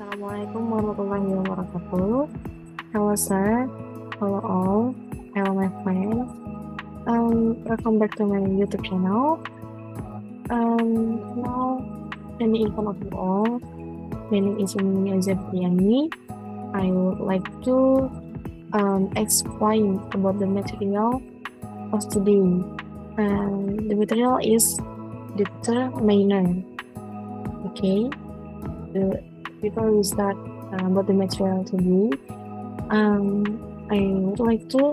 Assalamualaikum warahmatullahi wabarakatuh. Hello sir, hello all, hello my friends. Welcome back to my YouTube channel. Now, let me inform of you all. My name is Umi Azabdiani. I would like to explain about the material of today. The material is determiner. Okay. Before we start about the material today, I would like to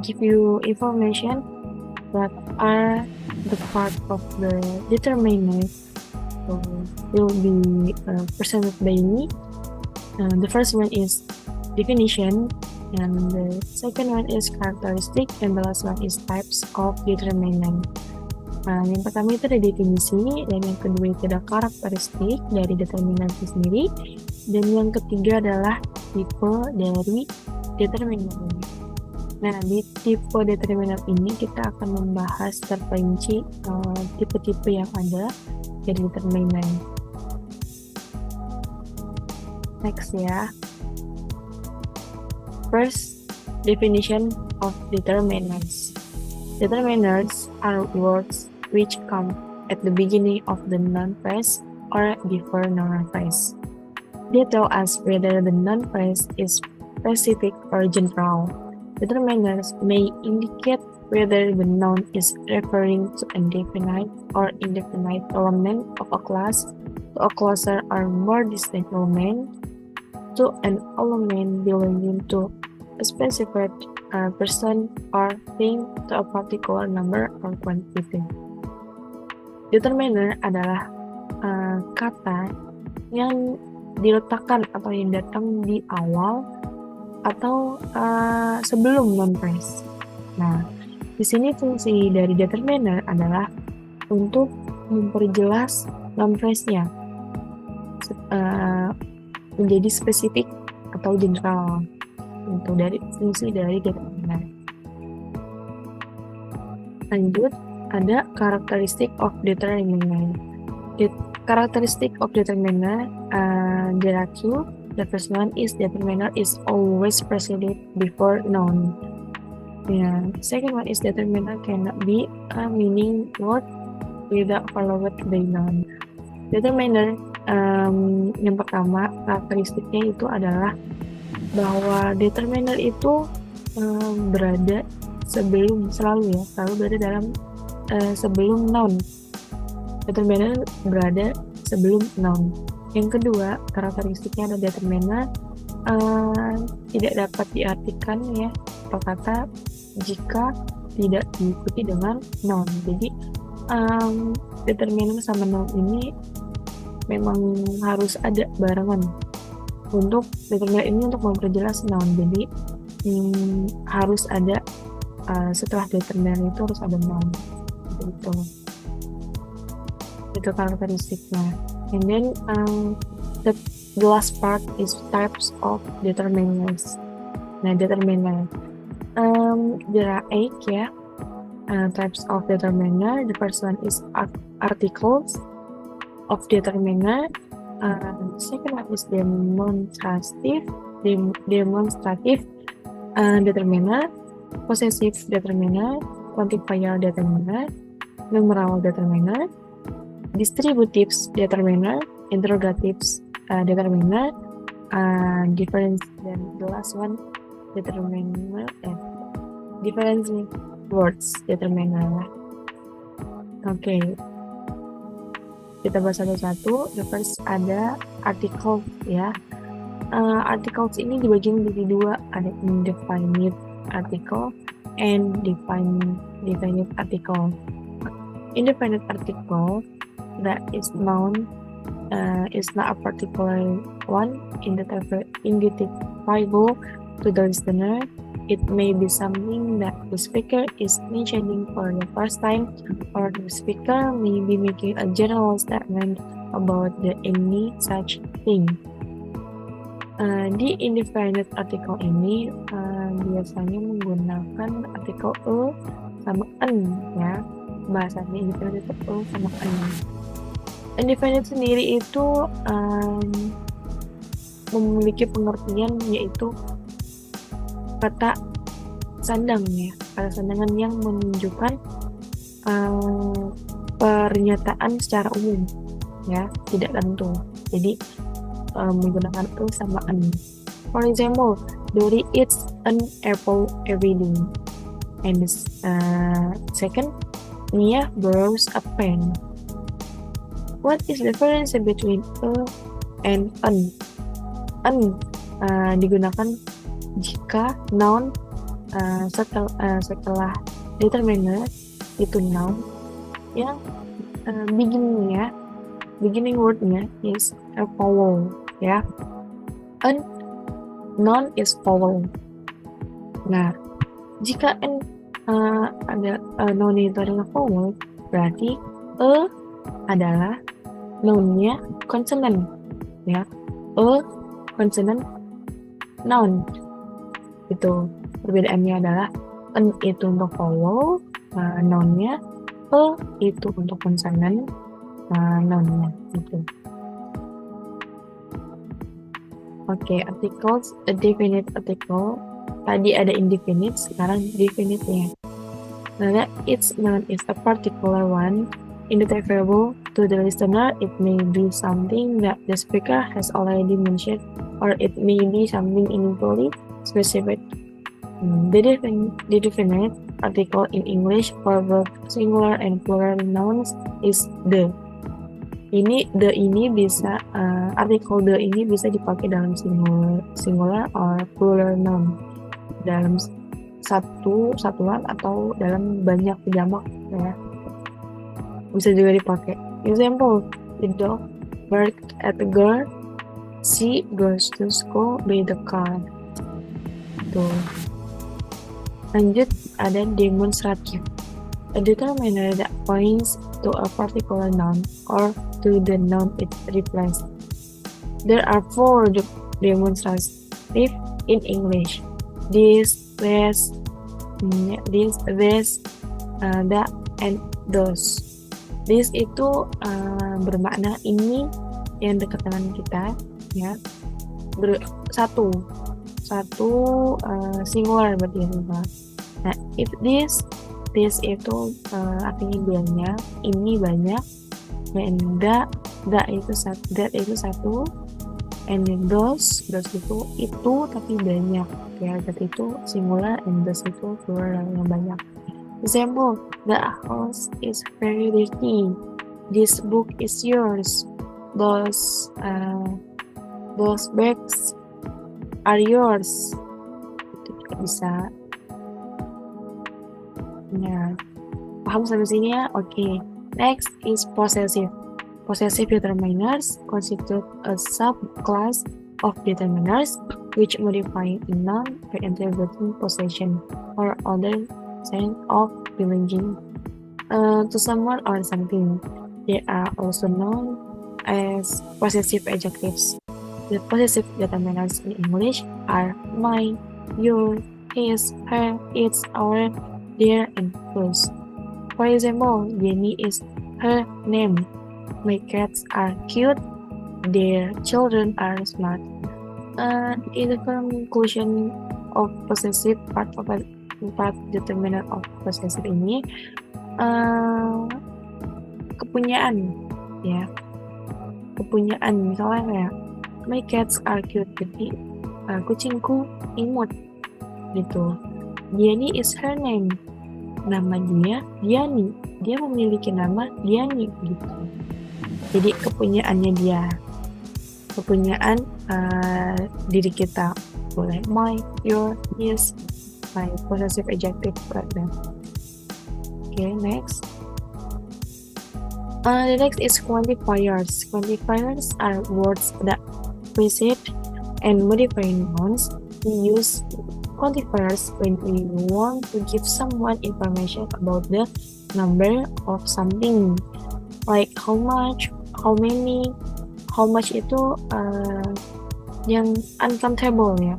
give you information what are the part of the determiner will be presented by me. The first one is definition, and the second one is characteristic, and the last one is types of determiner. Yang pertama itu ada definisi, dan yang kedua itu ada karakteristik dari determinan itu sendiri, dan yang ketiga adalah tipe dari determinan. Nah, di tipe determinan ini kita akan membahas terperinci tipe-tipe yang ada dari determinan. Next ya. First, definition of determinants. Determinants are words which come at the beginning of the noun phrase or before noun phrase. They tell us whether the noun phrase is specific or general. Determinants may indicate whether the noun is referring to a definite or indefinite element of a class, to a closer or more distant element, to an element belonging to a specific person or thing, to a particular number or quantity. Determiner adalah kata yang diletakkan atau yang datang di awal atau sebelum noun phrase. Nah, di sini fungsi dari determiner adalah untuk memperjelas noun phrase-nya menjadi spesifik atau general. Untuk dari fungsi dari determiner. Lanjut, ada karakteristik of determiner. Karakteristik of determiner, there are two. The first one is determiner is always preceded before noun. The second one is determiner cannot be a meaning word without followed by noun. Determiner yang pertama karakteristiknya itu adalah bahwa determiner itu berada selalu berada dalam sebelum noun. Determiner berada sebelum noun. Yang kedua, karakteristiknya ada determiner tidak dapat diartikan atau kata jika tidak diikuti dengan noun. Jadi determiner sama noun ini memang harus ada barengan. Untuk determiner ini untuk memperjelas noun, jadi harus ada setelah determiner itu harus ada noun. Itu karakteristiknya. And then the last part is types of determiners. Nah, determiner. There are 8 types of determiner. The first one is articles of determiner. Second one is demonstrative determiner, possessive determiner, quantifier determiner, numeral determiner, distributives determiner, interrogatives determiner, difference, dan the last one determiner difference words determiner. Oke. Kita bahas satu-satu. The first ada article ya. Articles ini dibagi menjadi dua, ada indefinite article and definite article. Indefinite article that is known is not a particular one identifiable to the listener. It may be something that the speaker is mentioning for the first time, or the speaker may be making a general statement about any such thing. Di indefinite article ini biasanya menggunakan artikel sama en ya. Bahasanya indefinite itu sama en. Indefinite sendiri itu memiliki pengertian yaitu kata sandang ya, kata sandangan yang menunjukkan pernyataan secara umum ya, tidak tentu. Jadi menggunakan e sama an. For example, Dori eats an apple every day. And second, Mia borrows a pen. What is the difference between a and an? An digunakan jika noun setelah determiner itu noun yang beginning wordnya is a vowel ya. An noun is vowel. Nah, jika n ada noun itu adalah vowel, berarti e adalah nounnya consonant ya. E consonant noun. Itu perbedaannya adalah n itu untuk vowel, nounnya, e itu untuk consonant, nounnya gitu. Oke, articles, a definite article. Tadi ada indefinite, sekarang definite-nya. Nah, its noun is a particular one, identifiable to the listener. It may be something that the speaker has already mentioned, or it may be something meaningfully specific. The definite article in English for both singular and plural nouns is the. The ini bisa artikel the ini bisa dipakai dalam singular or plural noun, dalam satuan atau dalam banyak jamak ya, bisa juga dipakai. Example, the dog barked at the girl. She goes to school by the car. Tuh. Lanjut, ada demonstrative. A determiner that points to a particular noun or to the noun it replaces. There are 4 demonstrative in English. This, that, and those. This itu bermakna ini yang dekat dengan kita ya. Satu singular berarti ya. Nah, if this itu artinya banyak, ini banyak, and that itu satu, and those itu tapi banyak ya, that itu singular, and those itu plural yang banyak. Example, the house is very dirty. This book is yours. Those bags are yours. Itu juga bisa. Nah, paham sampai sini ya? Oke. Next is possessive. Possessive determiners constitute a subclass of determiners which modify a noun by attributing possession or other sense of belonging to someone or something. They are also known as possessive adjectives. The possessive determiners in English are mine, your, his, her, its, our, their, and whose. For example, Jenny is her name. My cats are cute. Their children are smart. In the conclusion of possessive part determiner of possessive ini, kepunyaan ya. Kepunyaan misalnya kayak my cats are cute, jadi kucingku imut gitu. Diani is her name. Nama dia Diani. Dia memiliki nama Diani gitu. Jadi kepunyaannya dia. Kepunyaan diri kita. Boleh my, your, his, by possessive adjective partner. Okay, next. The next is quantifiers. Quantifiers are words that precede and modify nouns. We use quantifiers when we want to give someone information about the number of something, like how much, how many. How much itu yang uncountable ya,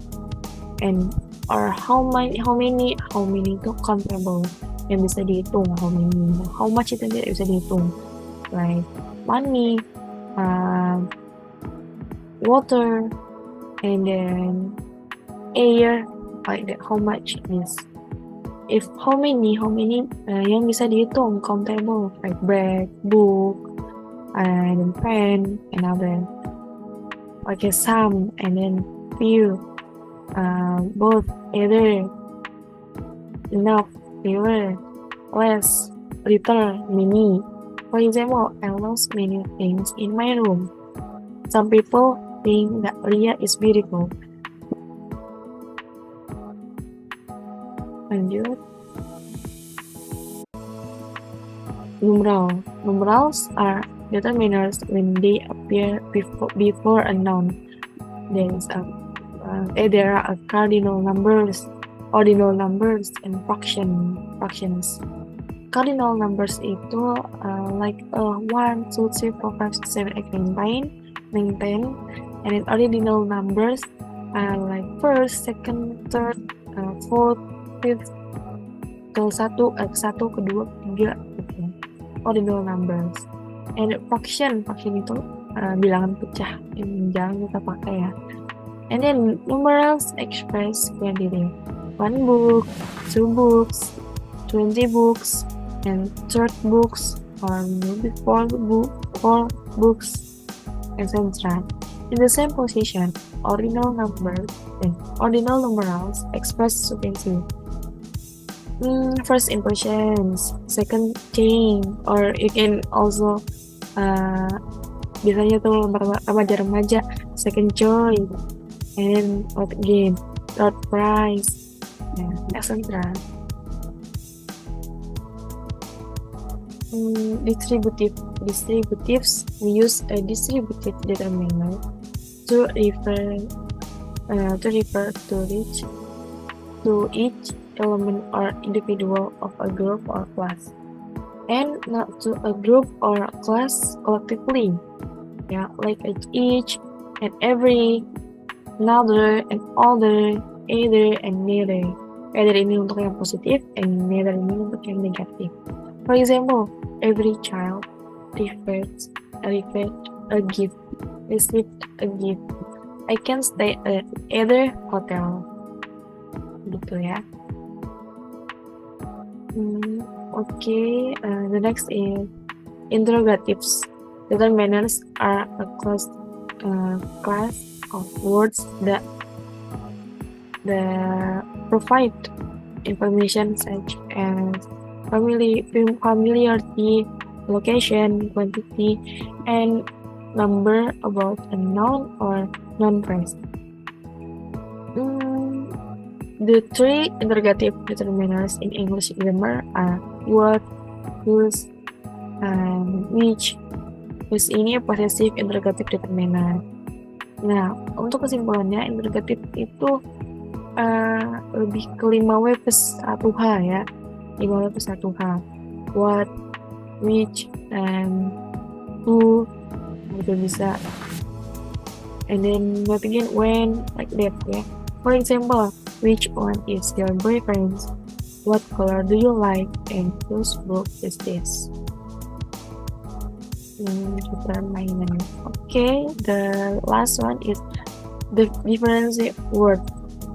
and or how many itu countable, yang bisa dihitung. How much itu tidak bisa dihitung, like money, water, and then air, like that, how much it is. If how many yang bisa dihitung, countable, like bread, book, and pen, and other. Like a some, and then few, both, either, enough, fewer, less, little, many. For example, I lost many things in my room. Some people think that Lia is beautiful. Lanjut. Numerals are determiners when they appear before a noun. There are cardinal numbers, ordinal numbers, and fractions. Cardinal numbers itu like 1, 2, 3, 4, 5, 6, 7, 8, 9, 10, and then ordinal numbers are like first, second, third, fourth, fifth, ke satu, kedua, ketiga, gitu. Ordinal numbers. And fraction itu bilangan pecah yang jarang kita pakai ya. And then numerals express quantity. 1 book, 2 books, 20 books, and 30 books, or maybe 4 books, etc. In the same position, ordinal numbers and ordinal numerals express frequency. First impressions, second change, or you can also biasanya tuh remaja, second joy, and what again, third prize, etc. Distributives, we use a distributive determiner to refer to each element or individual of a group or class, and not to a group or class collectively. Like each and every, another and other, either and neither. Either ini untuk yang positif, and neither ini untuk yang negatif. For example, every child received a gift. I can stay at either hotel. Gitu ya. The next is interrogatives. Determiners are a class of words that provide information such as familiarity, location, quantity, and number about a noun or non-phrase. The 3 interrogative determiners in English grammar are what, whose, and which. Whose ini possessive interrogative determiner. Nah, untuk kesimpulannya, interrogatif itu lebih ke 5W plus 1H ya. 5W plus 1H. What, which, and who, juga bisa. And then what again, when, like that ya. For example, which one is your boyfriend? What color do you like? And whose book is this? Determiner. Okay, the last one is the difference word.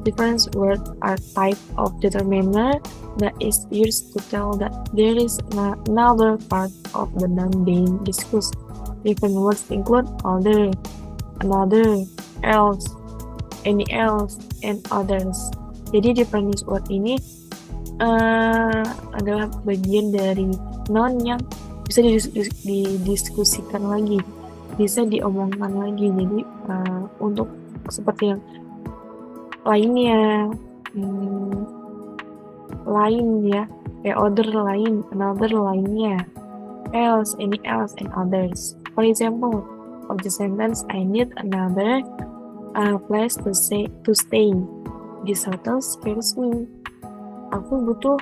Difference words are type of determiner that is used to tell that there is another part of the noun being discussed. Different words include other, another, else, any else, and others. Jadi difference word ini adalah bagian dari noun yang bisa didiskusikan lagi, bisa diomongkan lagi. Jadi untuk seperti yang lainnya, lain ya, other lain, another lainnya, else, any else, and others. For example of the sentence, I need another place to stay. This hotel scares me. Aku butuh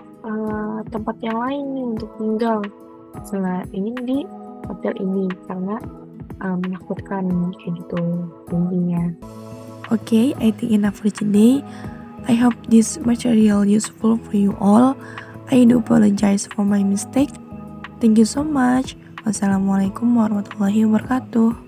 tempat yang lain nih untuk tinggal. Ini di hotel ini karena menakutkan, kayak gitu intinya. Okay, I think enough for today. I hope this material useful for you all. I do apologize for my mistake. Thank you so much. Wassalamualaikum warahmatullahi wabarakatuh.